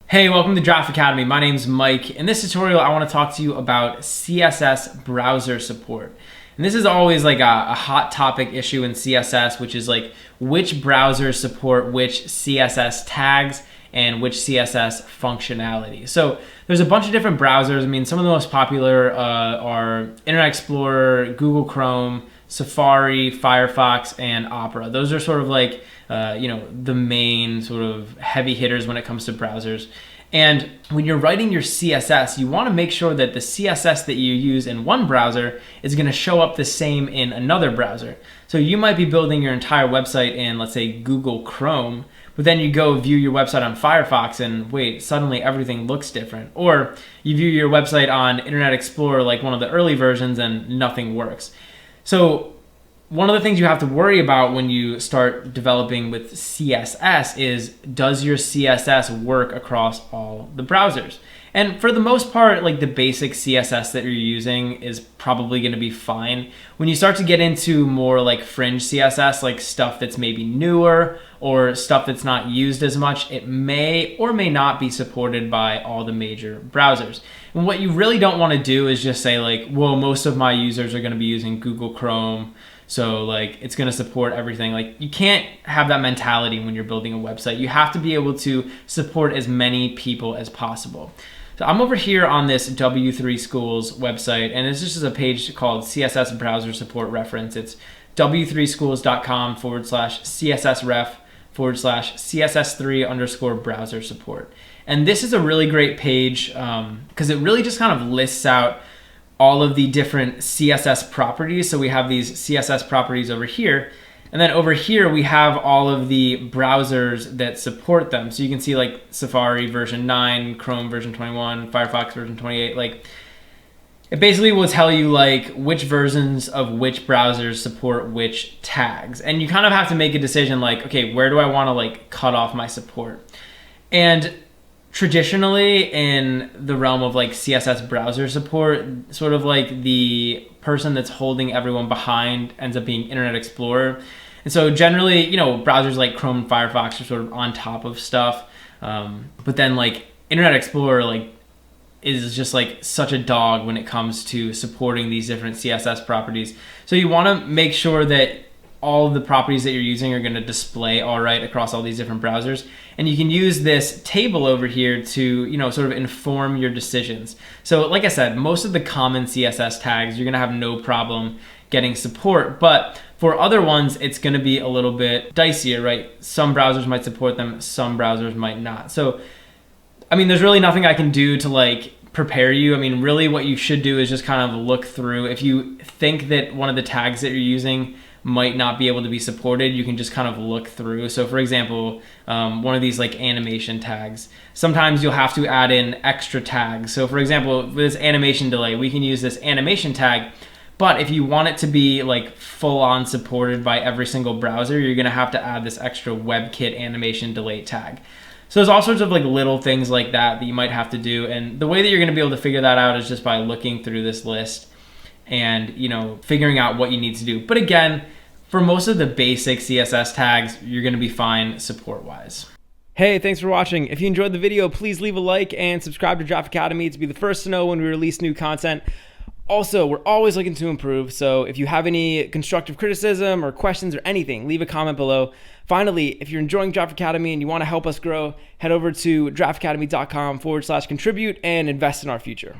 Hey, welcome to Draft Academy. My name's Mike. In this tutorial, I want to talk to you about CSS browser support. And this is always like a hot topic issue in CSS, which is like which browsers support which CSS tags and which CSS functionality. So there's a bunch of different browsers. I mean, some of the most popular are Internet Explorer, Google Chrome, Safari, Firefox, and Opera. Those are sort of like the main sort of heavy hitters when it comes to browsers. And when you're writing your CSS, you want to make sure that the CSS that you use in one browser is going to show up the same in another browser. So you might be building your entire website in, let's say, Google Chrome, but then you go view your website on Firefox and wait, suddenly everything looks different. Or you view your website on Internet Explorer, like one of the early versions, and nothing works. So one of the things you have to worry about when you start developing with CSS is, does your CSS work across all the browsers? And for the most part, like the basic CSS that you're using is probably going to be fine. When you start to get into more like fringe CSS, like stuff that's maybe newer or stuff that's not used as much, it may or may not be supported by all the major browsers. And what you really don't want to do is just say like, well, most of my users are going to be using Google Chrome, so like it's going to support everything. Like you can't have that mentality when you're building a website. You have to be able to support as many people as possible. So I'm over here on this W3 Schools website, and this is a page called CSS Browser Support Reference. It's w3schools.com/CSSref/CSS3 browser support. And this is a really great page because it really just kind of lists out all of the different CSS properties. So we have these CSS properties over here. And then over here, we have all of the browsers that support them. So you can see like Safari version 9, Chrome version 21, Firefox version 28. Like it basically will tell you like which versions of which browsers support which tags. And you kind of have to make a decision like, okay, where do I want to like cut off my support? And traditionally in the realm of like CSS browser support, sort of like the person that's holding everyone behind ends up being Internet Explorer. And so generally, browsers like Chrome and Firefox are sort of on top of stuff. But then like Internet Explorer like is just like such a dog when it comes to supporting these different CSS properties. So you want to make sure that all of the properties that you're using are going to display all right across all these different browsers. And you can use this table over here to, sort of inform your decisions. So like I said, most of the common CSS tags, you're going to have no problem getting support. But for other ones, it's going to be a little bit dicier, right? Some browsers might support them, some browsers might not. So, I mean, there's really nothing I can do to like prepare you. I mean, really what you should do is just kind of look through. If you think that one of the tags that you're using might not be able to be supported, you can just kind of look through. So for example, one of these like animation tags, sometimes you'll have to add in extra tags. So for example, with this animation delay, we can use this animation tag, but if you want it to be like full on supported by every single browser, you're gonna have to add this extra WebKit animation delay tag. So there's all sorts of like little things like that you might have to do. And the way that you're gonna be able to figure that out is just by looking through this list and figuring out what you need to do. But again, for most of the basic CSS tags, you're going to be fine support-wise. Hey, thanks for watching. If you enjoyed the video, please leave a like and subscribe to Draft Academy to be the first to know when we release new content. Also, we're always looking to improve, so if you have any constructive criticism or questions or anything, leave a comment below. Finally, if you're enjoying Draft Academy and you want to help us grow, head over to draftacademy.com/contribute and invest in our future.